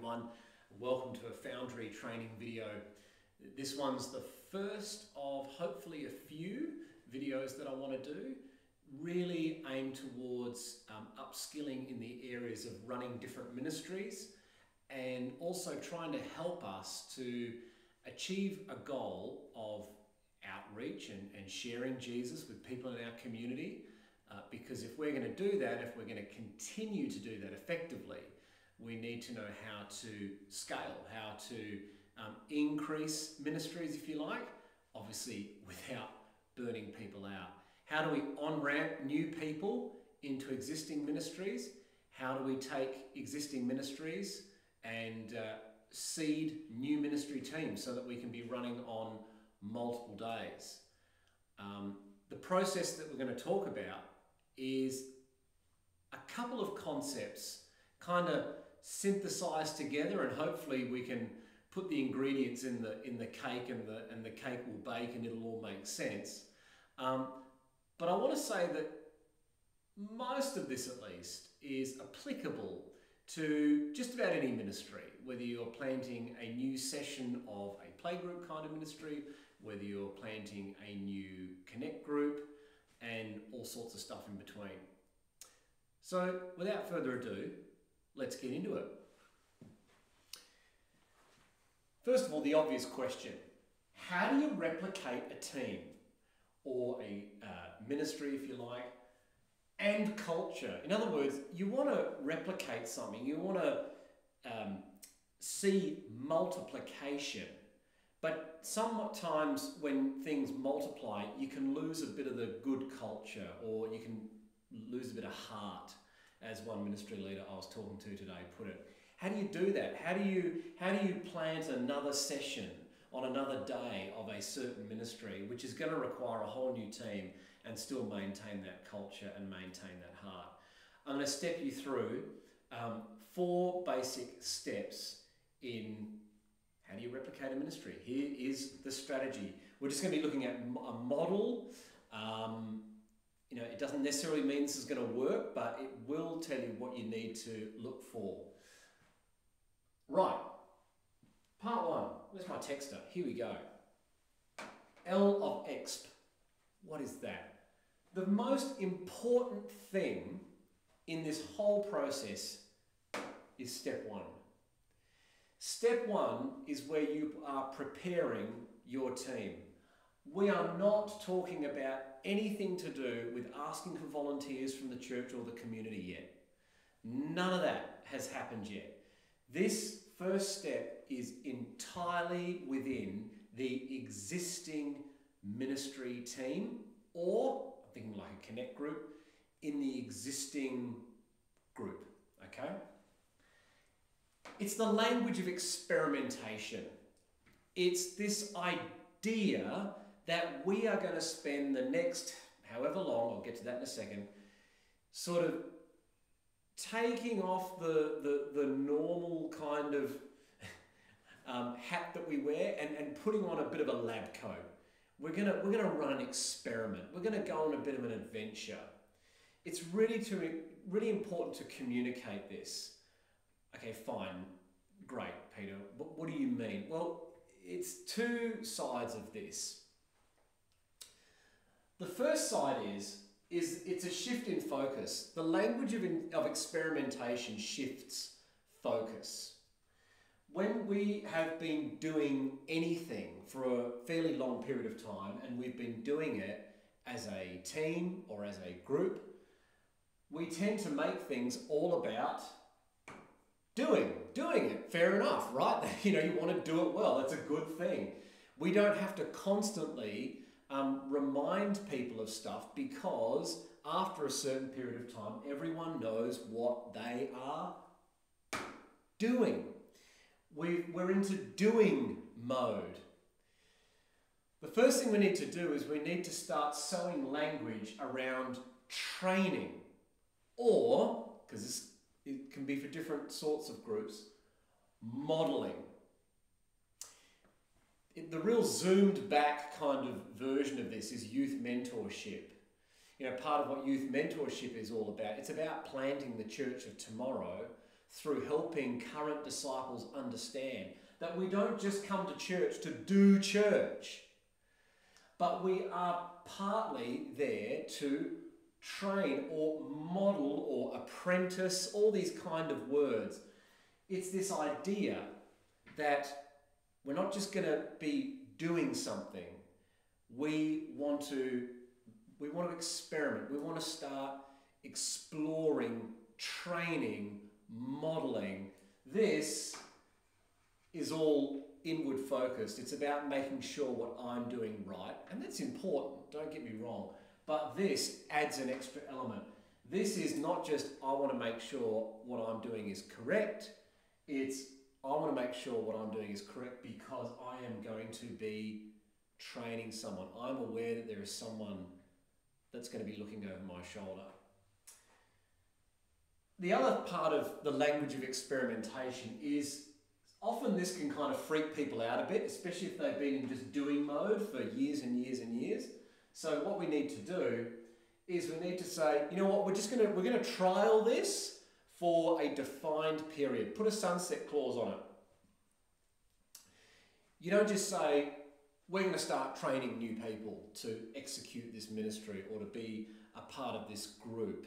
everyone. Welcome to a Foundry training video. This one's the first of hopefully a few videos that I want to do, really aimed towards upskilling in the areas of running different ministries and also trying to help us to achieve a goal of outreach and sharing Jesus with people in our community. Because if we're going to do that, if we're going to continue to do that effectively, we need to know how to scale, how to increase ministries, if you like, obviously without burning people out. How do we on-ramp new people into existing ministries? How do we take existing ministries and seed new ministry teams so that we can be running on multiple days? The process that we're going to talk about is a couple of concepts kind of synthesized together, and hopefully we can put the ingredients in the cake and the cake will bake and it'll all make sense. But I want to say that most of this, at least, is applicable to just about any ministry, whether you're planting a new session of a playgroup kind of ministry, whether you're planting a new connect group, and all sorts of stuff in between. So without further ado, let's get into it. First of all, the obvious question: how do you replicate a team or a ministry, if you like, and culture? In other words, you want to replicate something, you want to see multiplication, but sometimes when things multiply, you can lose a bit of the good culture, or you can lose a bit of heart, as one ministry leader I was talking to today put it. How do you do that? How do you plant another session on another day of a certain ministry, which is going to require a whole new team, and still maintain that culture and maintain that heart? I'm going to step you through 4 basic steps in how do you replicate a ministry. Here is the strategy. We're just going to be looking at a model. It doesn't necessarily mean this is going to work, but it will tell you what you need to look for. Right. Part 1. Where's my texter? Here we go. L of exp. What is that? The most important thing in this whole process is step 1. Step 1 is where you are preparing your team. We are not talking about anything to do with asking for volunteers from the church or the community yet. None of that has happened yet. This first step is entirely within the existing ministry team, or I'm thinking like a connect group, in the existing group, okay? It's the language of experimentation. It's this idea that we are going to spend the next however long, I'll get to that in a second, sort of taking off the normal kind of hat that we wear and putting on a bit of a lab coat. We're gonna run an experiment. We're gonna go on a bit of an adventure. It's really important to communicate this. Okay, fine, great, Peter. But what do you mean? Well, it's 2 sides of this. The first side is it's a shift in focus. The language of experimentation shifts focus. When we have been doing anything for a fairly long period of time, and we've been doing it as a team or as a group, we tend to make things all about doing it. Fair enough, right? You want to do it well. That's a good thing. We don't have to constantly remind people of stuff, because after a certain period of time, everyone knows what they are doing. We're into doing mode. The first thing we need to do is we need to start sewing language around training, or, because it can be for different sorts of groups, modeling. The real zoomed back kind of version of this is youth mentorship. Part of what youth mentorship is all about, it's about planting the church of tomorrow through helping current disciples understand that we don't just come to church to do church, but we are partly there to train or model or apprentice, all these kind of words. It's this idea that we're not just going to be doing something. We want to experiment. We want to start exploring, training, modeling. This is all inward focused. It's about making sure what I'm doing right. And that's important, don't get me wrong. But this adds an extra element. This is not just, I want to make sure what I'm doing is correct. It's, I want to make sure what I'm doing is correct because I am going to be training someone. I'm aware that there is someone that's going to be looking over my shoulder. The other part of the language of experimentation is often this can kind of freak people out a bit, especially if they've been in just doing mode for years and years and years. So what we need to do is we need to say, you know what, we're going to trial this for a defined period. Put a sunset clause on it. You don't just say, we're going to start training new people to execute this ministry or to be a part of this group.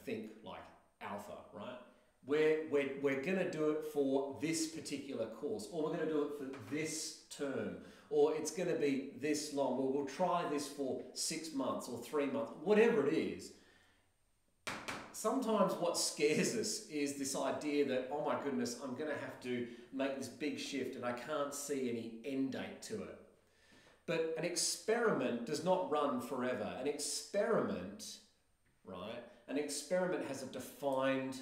Think like Alpha, right? We're going to do it for this particular course, or we're going to do it for this term, or it's going to be this long, or we'll try this for 6 months or 3 months, whatever it is. Sometimes what scares us is this idea that, oh my goodness, I'm going to have to make this big shift and I can't see any end date to it. But an experiment does not run forever. An experiment has a defined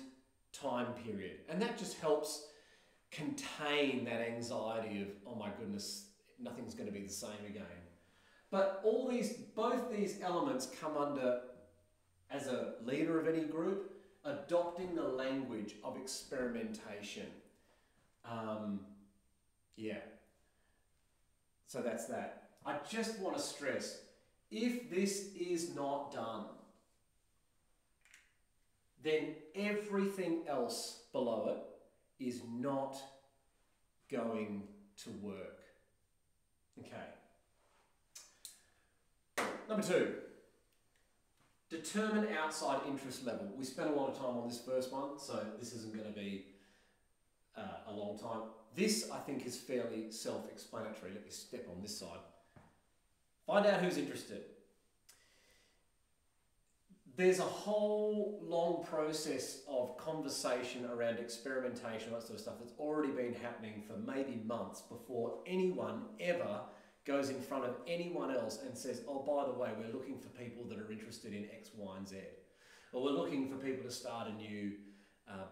time period. And that just helps contain that anxiety of, oh my goodness, nothing's going to be the same again. But both these elements come under, as a leader of any group, adopting the language of experimentation. So that's that. I just want to stress, if this is not done, then everything else below it is not going to work. Okay. Number 2. Determine outside interest level. We spent a lot of time on this first one, so this isn't going to be a long time. This, I think, is fairly self-explanatory. Let me step on this side. Find out who's interested. There's a whole long process of conversation around experimentation, that sort of stuff, that's already been happening for maybe months before anyone ever goes in front of anyone else and says, oh, by the way, we're looking for people that are interested in X, Y, and Z. Or we're looking for people to start a new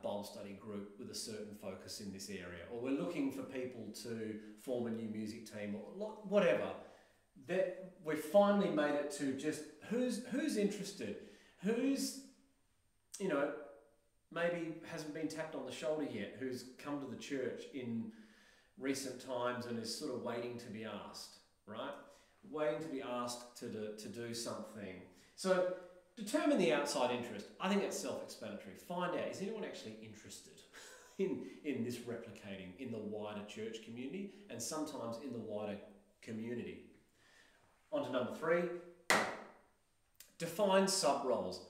Bible study group with a certain focus in this area. Or we're looking for people to form a new music team, or whatever. That we've finally made it to just who's interested. Who's, maybe hasn't been tapped on the shoulder yet, who's come to the church in recent times and is sort of waiting to be asked, right? Waiting to be asked to do something. So determine the outside interest. I think that's self-explanatory. Find out, is anyone actually interested in this replicating in the wider church community and sometimes in the wider community? On to number 3. Define sub-roles.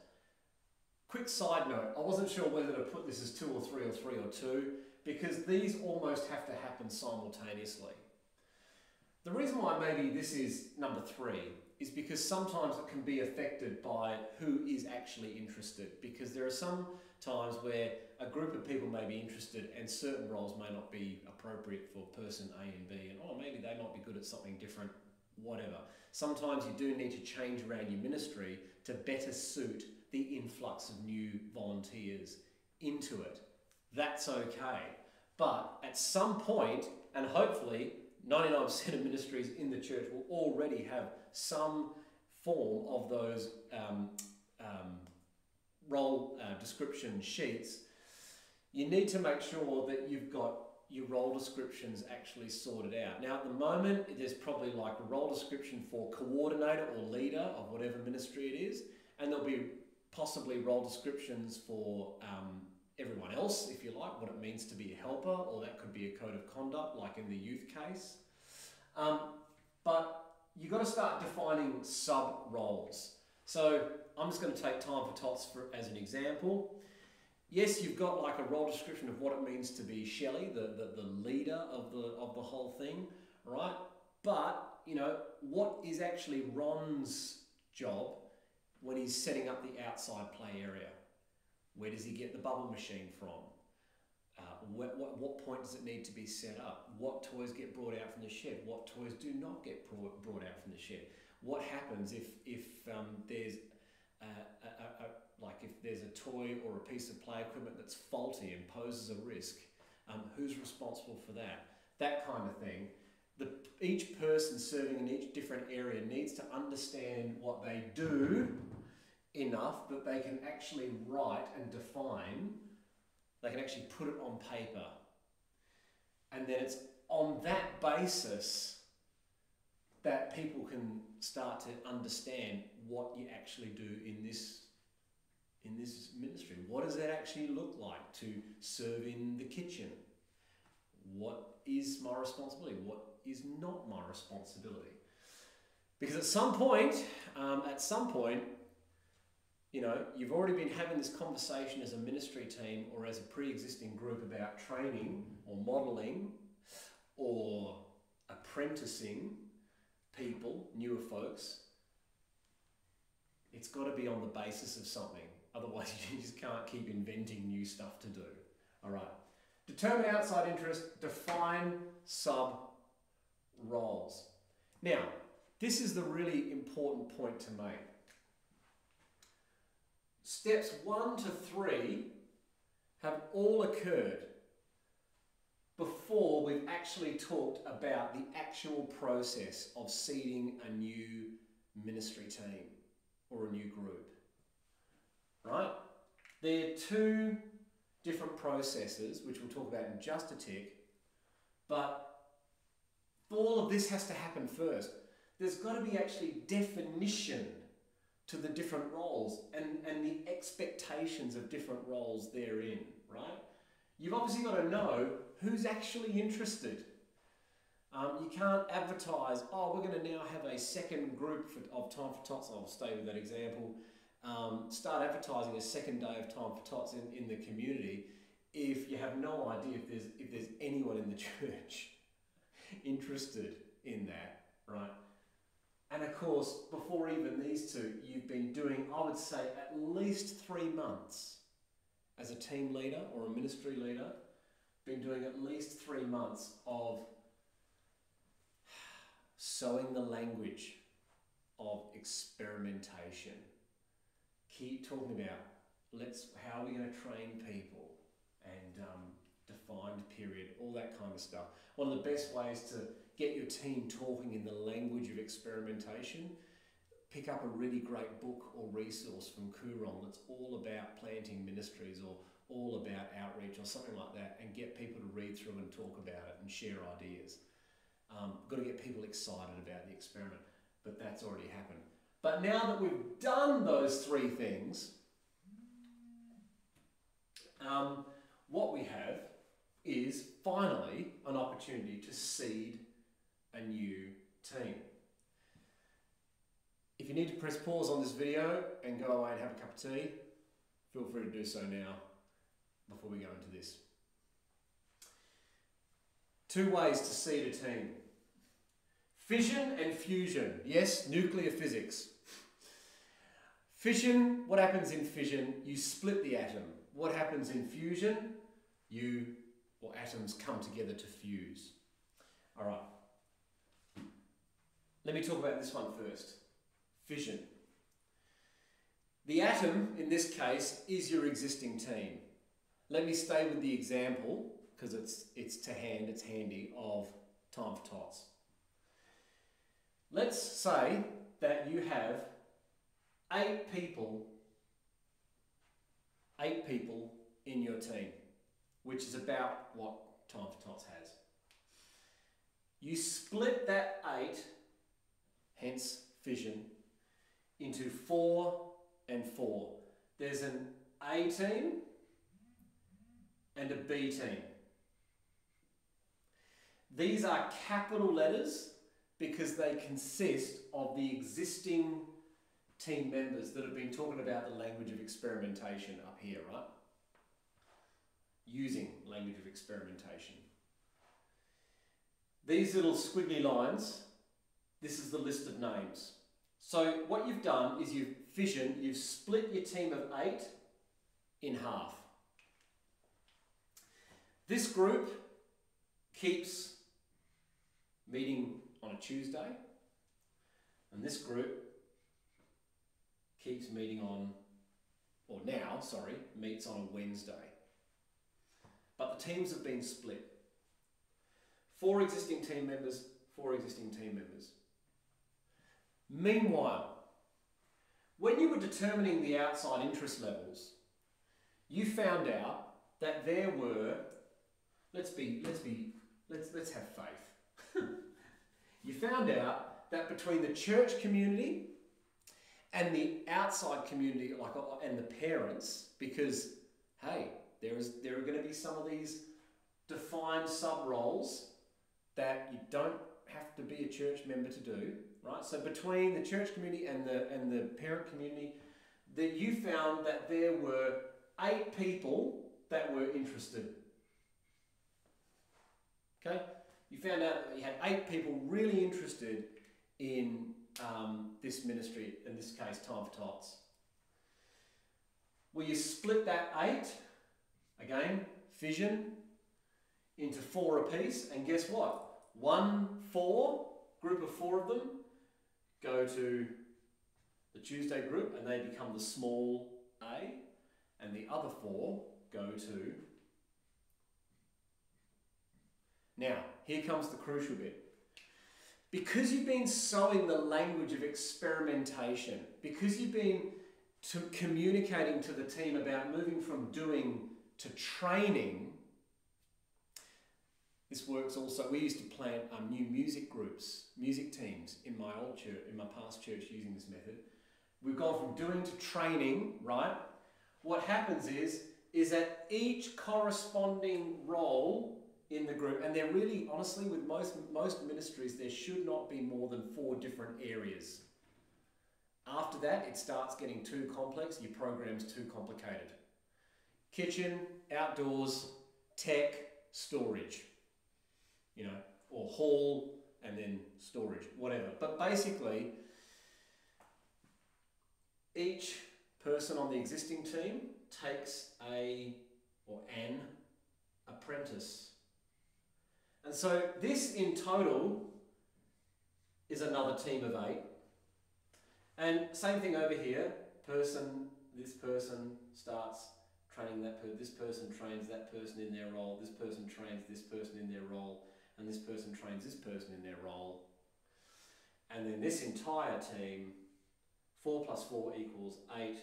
Quick side note, I wasn't sure whether to put this as 2 or 3 or 3 or 2 because these almost have to happen simultaneously. The reason why maybe this is number 3 is because sometimes it can be affected by who is actually interested, because there are some times where a group of people may be interested and certain roles may not be appropriate for person A and B, and maybe they might be good at something different, whatever. Sometimes you do need to change around your ministry to better suit the influx of new volunteers into it. That's okay. But at some point, and hopefully 99% of ministries in the church will already have some form of those role description sheets, you need to make sure that you've got your role descriptions actually sorted out. Now at the moment, there's probably like a role description for coordinator or leader of whatever ministry it is, and there'll be possibly role descriptions for everyone else, if you like, what it means to be a helper, or that could be a code of conduct, like in the youth case. But you've got to start defining sub-roles. So I'm just going to take Time for Tots as an example. Yes, you've got like a role description of what it means to be Shelley, the leader of the whole thing, right? But, you know, what is actually Ron's job when he's setting up the outside play area? Where does he get the bubble machine from? What point does it need to be set up? What toys get brought out from the shed? What toys do not get brought out from the shed? What happens if there's if there's a toy or a piece of play equipment that's faulty and poses a risk? Who's responsible for that? That kind of thing. Each person serving in each different area needs to understand what they do enough that they can actually write and define. They can actually put it on paper. And then it's on that basis that people can start to understand what you actually do in this ministry. What does that actually look like to serve in the kitchen? What is my responsibility? What is not my responsibility? Because at some point, you know, you've already been having this conversation as a ministry team or as a pre-existing group about training or modelling or apprenticing people, newer folks. It's got to be on the basis of something. Otherwise, you just can't keep inventing new stuff to do. All right. Determine outside interest, define sub-roles. Now, this is the really important point to make. Steps 1 to 3 have all occurred before we've actually talked about the actual process of seeding a new ministry team or a new group, right? There are 2 different processes, which we'll talk about in just a tick, but all of this has to happen first. There's got to be actually definition to the different roles and the expectations of different roles therein, right? You've obviously got to know who's actually interested. You can't advertise, oh, we're going to now have a second group of Time for Tots. I'll stay with that example. Start advertising a second day of Time for Tots in the community if you have no idea if there's anyone in the church interested in that, right? And of course, before even these 2, you've been doing, I would say, at least 3 months as a team leader or a ministry leader, been doing at least 3 months of sowing the language of experimentation. Keep talking about how are we going to train people and defined period, all that kind of stuff. One of the best ways to get your team talking in the language of experimentation, pick up a really great book or resource from Coorong that's all about planting ministries or all about outreach or something like that, and get people to read through and talk about it and share ideas. Got to get people excited about the experiment, but that's already happened. But now that we've done those 3 things, what we have is finally an opportunity to seed a new team. If you need to press pause on this video and go away and have a cup of tea, feel free to do so now before we go into this. 2 ways to seed a team. Fission and fusion. Yes, nuclear physics. Fission, what happens in fission? You split the atom. What happens in fusion? Atoms come together to fuse. All right. Let me talk about this one first. Fission. The atom, in this case, is your existing team. Let me stay with the example, because it's handy, of Time for Tots. Let's say that you have 8 people in your team, which is about what Time for Tots has. You split that 8, hence fission, into 4 and 4. There's an A team and a B team. These are capital letters because they consist of the existing team members that have been talking about the language of experimentation up here, right? Using language of experimentation. These little squiggly lines, this is the list of names. So what you've done is you've split your team of 8 in half. This group keeps meeting on a Tuesday, and this group keeps meeting on, or now, sorry, meets on a Wednesday. But the teams have been split. 4 existing team members, 4 existing team members. Meanwhile, when you were determining the outside interest levels, you found out that there were, let's have faith. You found out that between the church community and the outside community, and the parents, because hey, there are going to be some of these defined sub-roles that you don't have to be a church member to do, right? So between the church community and the parent community, that you found that there were 8 people that were interested. Okay? You found out that you had 8 people really interested in this ministry, in this case, Time for Tots. Well, you split that 8, again, fission, into 4 apiece, and guess what? 4 group of 4 of them go to the Tuesday group and they become the small a, and the other 4 go to... Now, here comes the crucial bit. Because you've been sowing the language of experimentation, because you've been communicating to the team about moving from doing to training, this works also. We used to plant new music groups, music teams in my old church, in my past church, using this method. We've gone from doing to training, right? What happens is that each corresponding role in the group, and they're really, honestly, with most ministries, there should not be more than 4 different areas. After that, it starts getting too complex, your program's too complicated. Kitchen, outdoors, tech, storage, or hall, and then storage, whatever. But basically, each person on the existing team takes an apprentice. And so this in total is another team of 8. And same thing over here, this person starts training this person trains that person in their role, this person trains this person in their role, and this person trains this person in their role. And then this entire team, 4 plus 4 equals 8.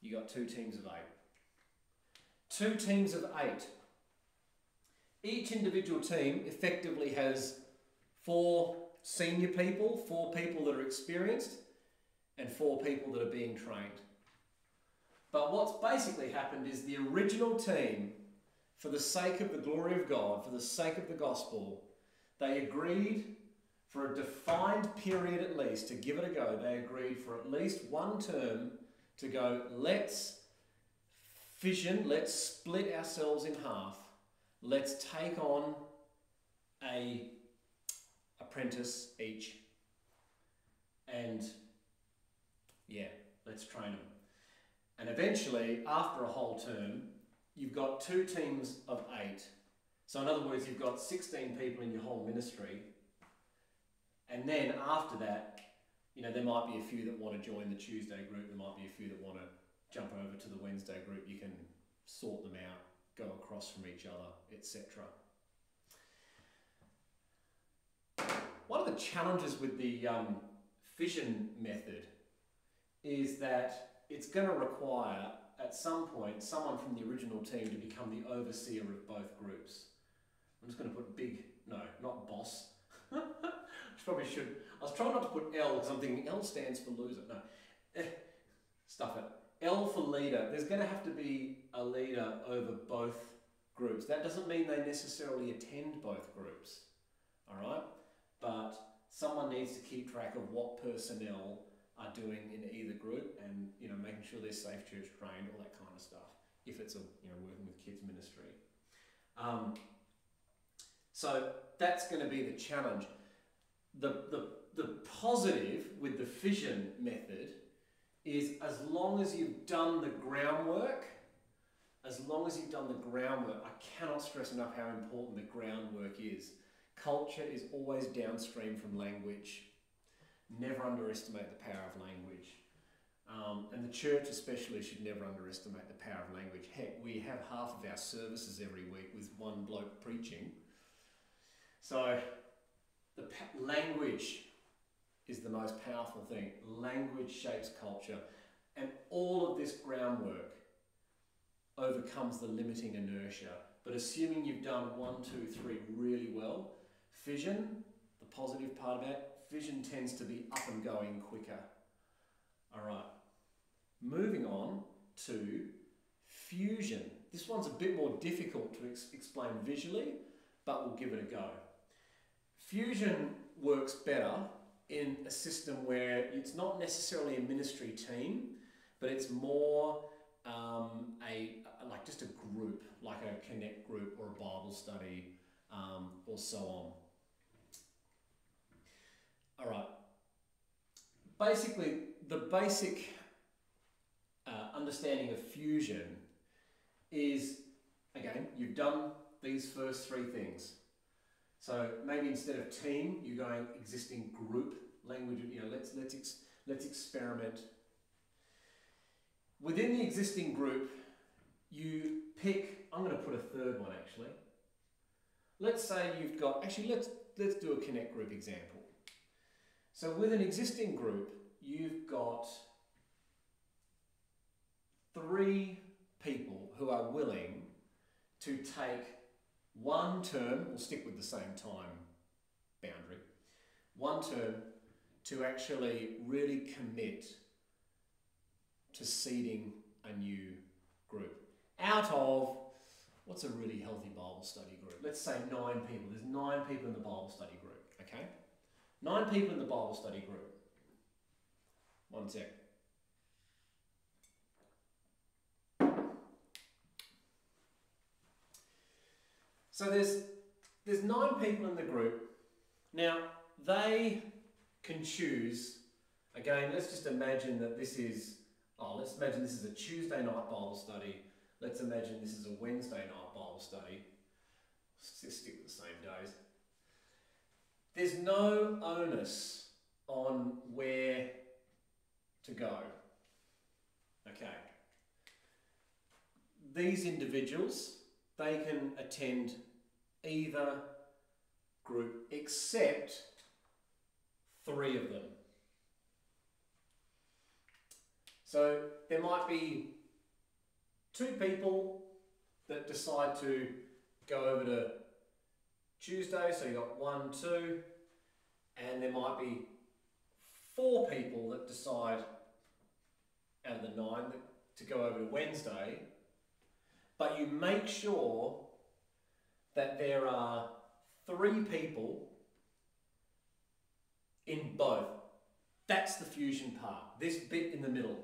You got 2 teams of 8. 2 teams of 8. Each individual team effectively has 4 senior people, 4 people that are experienced, and 4 people that are being trained. But what's basically happened is the original team, for the sake of the glory of God, for the sake of the gospel, they agreed for a defined period at least to give it a go. They agreed for at least 1 term to go, let's fission, let's split ourselves in half. Let's take on an apprentice each, and yeah, let's train them. And eventually, after a whole term, you've got 2 teams of 8. So in other words, you've got 16 people in your whole ministry. And then after that, there might be a few that want to join the Tuesday group. There might be a few that want to jump over to the Wednesday group. You can sort them out, go across from each other, etc. One of the challenges with the fission method is that it's going to require, at some point, someone from the original team to become the overseer of both groups. I'm just going to put not boss. Probably should. I was trying not to put L because I'm thinking L stands for loser. No, stuff it. L for leader. There's going to have to be a leader over both groups. That doesn't mean they necessarily attend both groups, all right? But someone needs to keep track of what personnel are doing in either group, and making sure they're safe church trained, all that kind of stuff, if it's working with kids ministry. So that's going to be the challenge. The positive with the fission method is, as long as you've done the groundwork, I cannot stress enough how important the groundwork is. Culture is always downstream from language. Never underestimate the power of language. And the church especially should never underestimate the power of language. Heck, we have half of our services every week with one bloke preaching. So the language is the most powerful thing. Language shapes culture. And all of this groundwork overcomes the limiting inertia. But assuming you've done 1, 2, 3 really well, fission, the positive part about it, fission tends to be up and going quicker. All right, moving on to fusion. This one's a bit more difficult to explain visually, but we'll give it a go. Fusion works better in a system where it's not necessarily a ministry team, but it's more like just a group, like a connect group or a Bible study, or so on. All right. Basically, the basic understanding of fusion is, again, you've done these first 3 things. So maybe instead of team, you're going existing group language. Let's experiment. Within the existing group, you pick. I'm going to put a third one actually. Let's say you've got. Actually, let's do a connect group example. So with an existing group, you've got 3 people who are willing to take one term, we'll stick with the same time boundary, one term to actually really commit to seeding a new group. Out of, what's a really healthy Bible study group? Let's say 9 people. There's 9 people in the Bible study group, okay? 9 people in the Bible study group. One sec. So there's 9 people in the group. Now, they can choose, again, let's just imagine that this is, let's imagine this is a Tuesday night Bible study. Let's imagine this is a Wednesday night Bible study. Let's stick with the same days. There's no onus on where to go. Okay. These individuals, they can attend either group except 3 of them. So there might be 2 people that decide to go over to Tuesday, so you got 1, 2, and there might be 4 people that decide out of the 9 to go over to Wednesday, but you make sure that there are 3 people in both. That's the fusion part, this bit in the middle.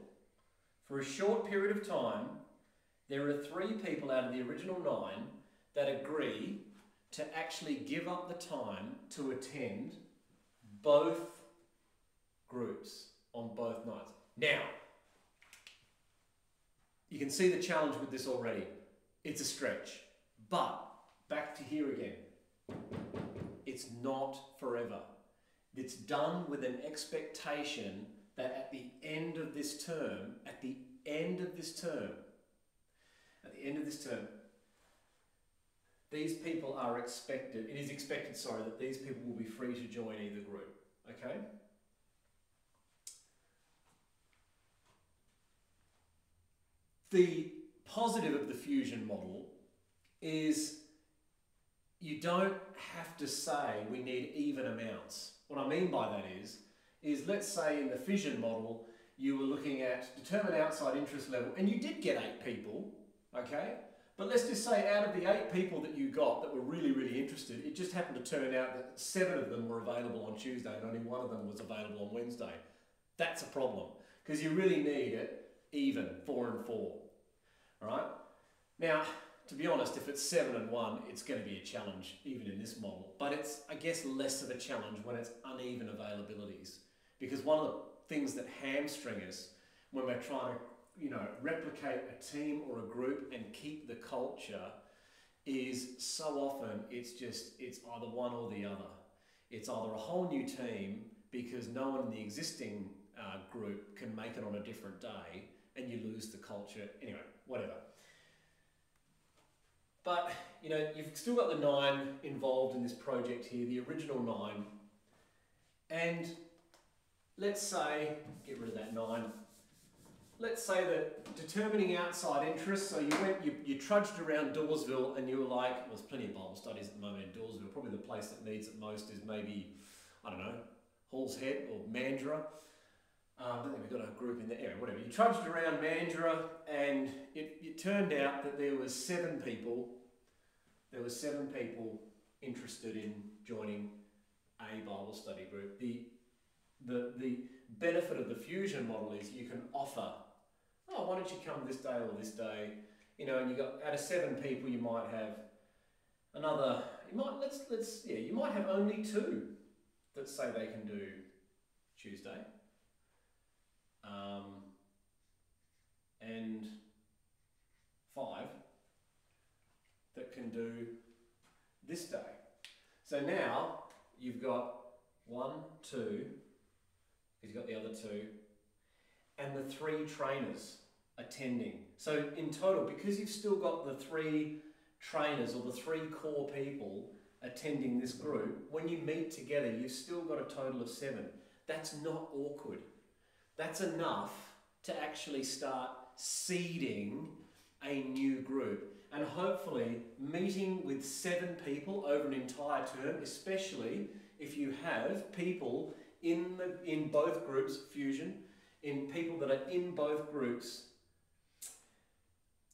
For a short period of time, there are 3 people out of the original 9 that agree to actually give up the time to attend both groups on both nights. Now, you can see the challenge with this already. It's a stretch, but back to here again. It's not forever. It's done with an expectation that at the end of this term, these people are expected, it is expected, that these people will be free to join either group, okay? The positive of the fusion model is you don't have to say we need even amounts. What I mean by that is let's say in the fission model, you were looking at determine outside interest level, and you did get 8 people, okay? But let's just say out of the 8 people that you got that were really, really interested, it just happened to turn out that 7 of them were available on Tuesday and only 1 of them was available on Wednesday. That's a problem, because you really need it even, 4 and 4, all right? Now, to be honest, if it's 7 and 1, it's going to be a challenge even in this model, but it's, I guess, less of a challenge when it's uneven availabilities, because one of the things that hamstring us when we're trying to, you know, replicate a team or a group and keep the culture is so often it's either one or the other. It's either a whole new team because no one in the existing group can make it on a different day and you lose the culture. Anyway, whatever. But, you know, you've still got the 9 involved in this project here, the original 9. And let's say, get rid of that 9. Let's say that determining outside interests, so you trudged around Dawesville and you were like, well, there's plenty of Bible studies at the moment in Dawesville. Probably the place that needs it most is maybe, I don't know, Hall's Head or Mandurah. I don't think we've got a group in there. Anyway, whatever. You trudged around Mandurah and it turned out that there was 7 people. There were 7 people interested in joining a Bible study group. The benefit of the fusion model is you can offer, oh, why don't you come this day or this day? You know, and you got out of 7 people, you might have another. You might have only 2 that say they can do Tuesday, and 5 that can do this day. So now you've got 1, 2, because you've got the other 2, and the 3 trainers attending. So in total, because you've still got the 3 trainers or the 3 core people attending this group, when you meet together, you've still got a total of 7. That's not awkward. That's enough to actually start seeding a new group. And hopefully meeting with 7 people over an entire term, especially if you have people in both groups, fusion, in people that are in both groups,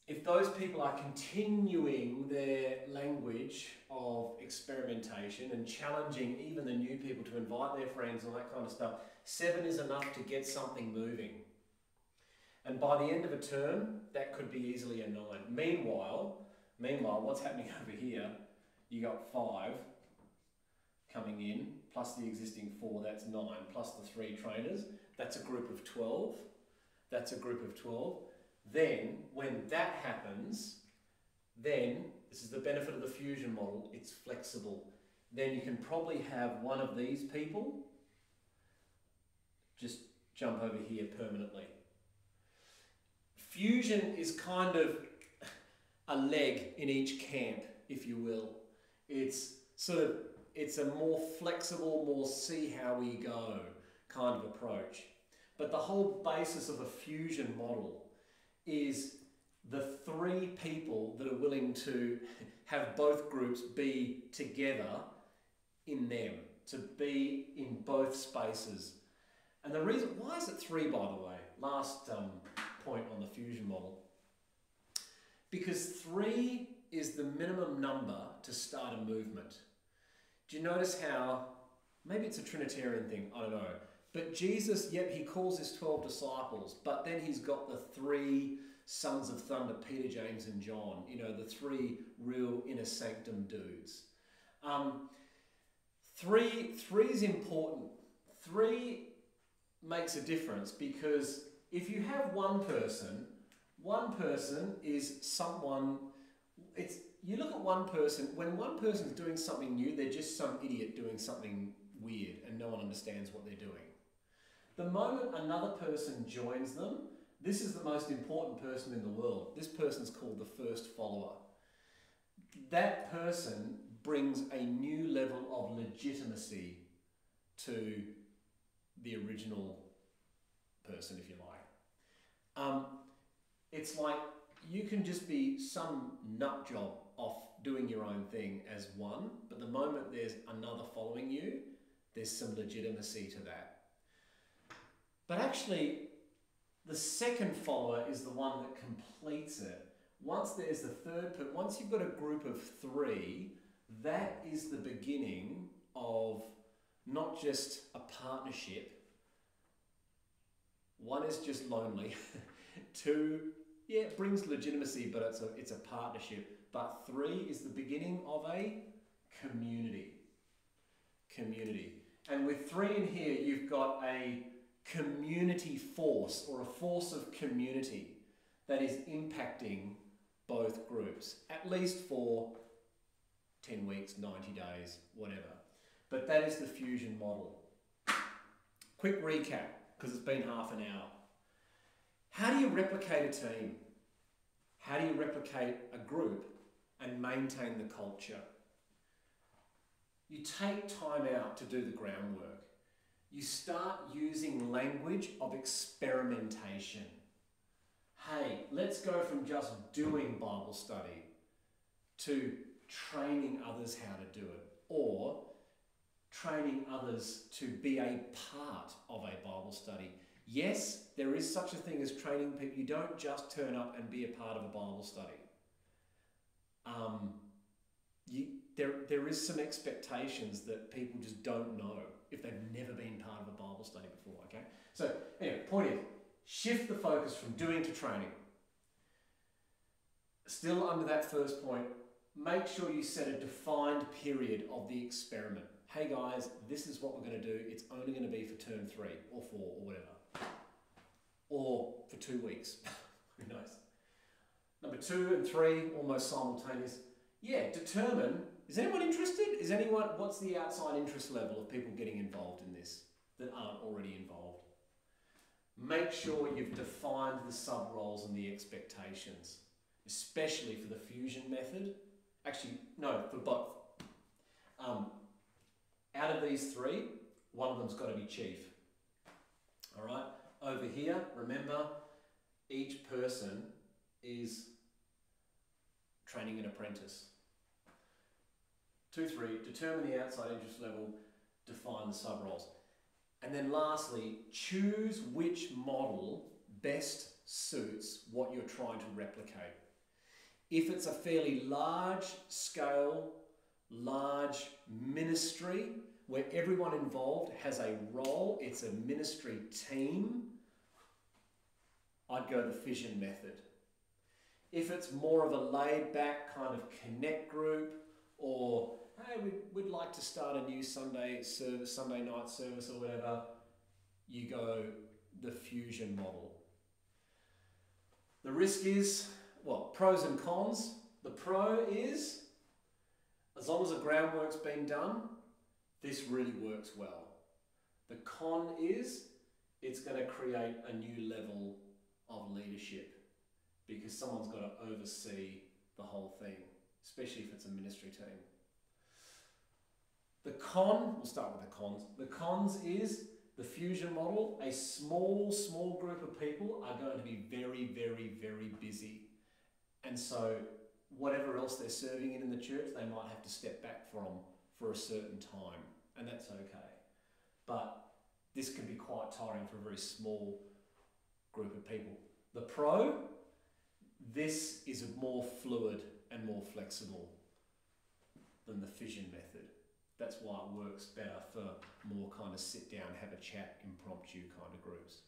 if those people are continuing their language of experimentation and challenging even the new people to invite their friends and that kind of stuff, 7 is enough to get something moving. And by the end of a term, that could be easily a 9. Meanwhile, what's happening over here, you got 5 coming in, plus the existing 4, that's 9, plus the 3 trainers, that's a group of 12. That's a group of 12. Then, when that happens, then, this is the benefit of the fusion model, it's flexible. Then you can probably have one of these people just jump over here permanently. Fusion is kind of a leg in each camp, if you will. It's a more flexible, more see how we go kind of approach. But the whole basis of a fusion model is the 3 people that are willing to have both groups be together in them, to be in both spaces. And the reason, why is it 3, by the way? Last point on the fusion model. Because 3 is the minimum number to start a movement. Do you notice how, maybe it's a Trinitarian thing, I don't know, but Jesus, yep, he calls his 12 disciples, but then he's got the 3 sons of thunder, Peter, James and John, you know, the 3 real inner sanctum dudes. 3 is important. 3 makes a difference because if you have one person is someone, you look at one person, when one person's doing something new, they're just some idiot doing something weird and no one understands what they're doing. The moment another person joins them, this is the most important person in the world. This person's called the first follower. That person brings a new level of legitimacy to the original person, if you like. It's like you can just be some nut job off doing your own thing as one, but the moment there's another following you, there's some legitimacy to that. But actually, The second follower is the one that completes it. Once there's the third, once you've got a group of 3, that is the beginning of not just a partnership. 1 is just lonely. 2, yeah, it brings legitimacy, but it's a partnership. But 3 is the beginning of a community. And with 3 in here, you've got a community force, or a force of community that is impacting both groups, at least for 10 weeks, 90 days, whatever. But that is the fusion model. Quick recap, because it's been half an hour. How do you replicate a team? How do you replicate a group and maintain the culture? You take time out to do the groundwork. You start using language of experimentation. Hey, let's go from just doing Bible study to training others how to do it, or training others to be a part of a Bible study. Yes, there is such a thing as training people. You don't just turn up and be a part of a Bible study. There is some expectations that people just don't know if they've never been part of a Bible study before, okay? So anyway, point is, shift the focus from doing to training. Still under that first point, make sure you set a defined period of the experiment. Hey guys, this is what we're going to do. It's only going to be for term 3 or 4 or whatever. Or for 2 weeks. Who knows? Number 2 and 3, almost simultaneous. Yeah, determine, is anyone interested? What's the outside interest level of people getting involved in this that aren't already involved? Make sure you've defined the sub-roles and the expectations, especially for the fusion method. Actually, no, for both. Out of these 3, one of them's got to be chief. All right? Over here, remember, each person is training an apprentice. 2, 3, determine the outside interest level, define the sub-roles. And then lastly, choose which model best suits what you're trying to replicate. If it's a fairly large scale, large ministry where everyone involved has a role, it's a ministry team, I'd go the fission method. If it's more of a laid back kind of connect group, or hey, we'd like to start a new Sunday night service or whatever, you go the fusion model. The risk is, well, pros and cons. The pro is, as long as the groundwork's been done, this really works well. The con is, it's going to create a new level of leadership because someone's got to oversee the whole thing, especially if it's a ministry team. The con, we'll start with the cons. The cons is the fusion model. A small group of people are going to be very, very, very busy. And so whatever else they're serving in the church, they might have to step back from for a certain time, and that's okay. But this can be quite tiring for a very small group of people. The pro, this is more fluid and more flexible than the fission method. That's why it works better for more kind of sit down, have a chat, impromptu kind of groups.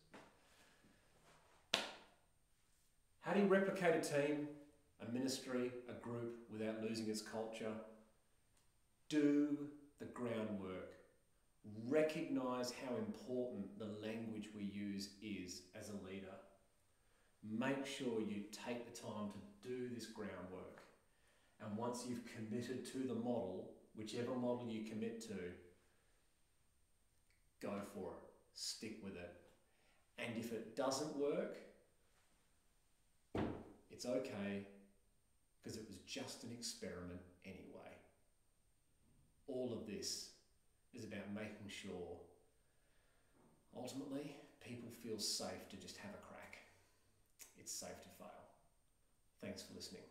How do you replicate a team, a ministry, a group without losing its culture? Do the groundwork. Recognise how important the language we use is as a leader. Make sure you take the time to do this groundwork. And once you've committed to the model, whichever model you commit to, go for it. Stick with it. And if it doesn't work, it's okay, because it was just an experiment anyway. All of this is about making sure, ultimately, people feel safe to just have a crack. It's safe to fail. Thanks for listening.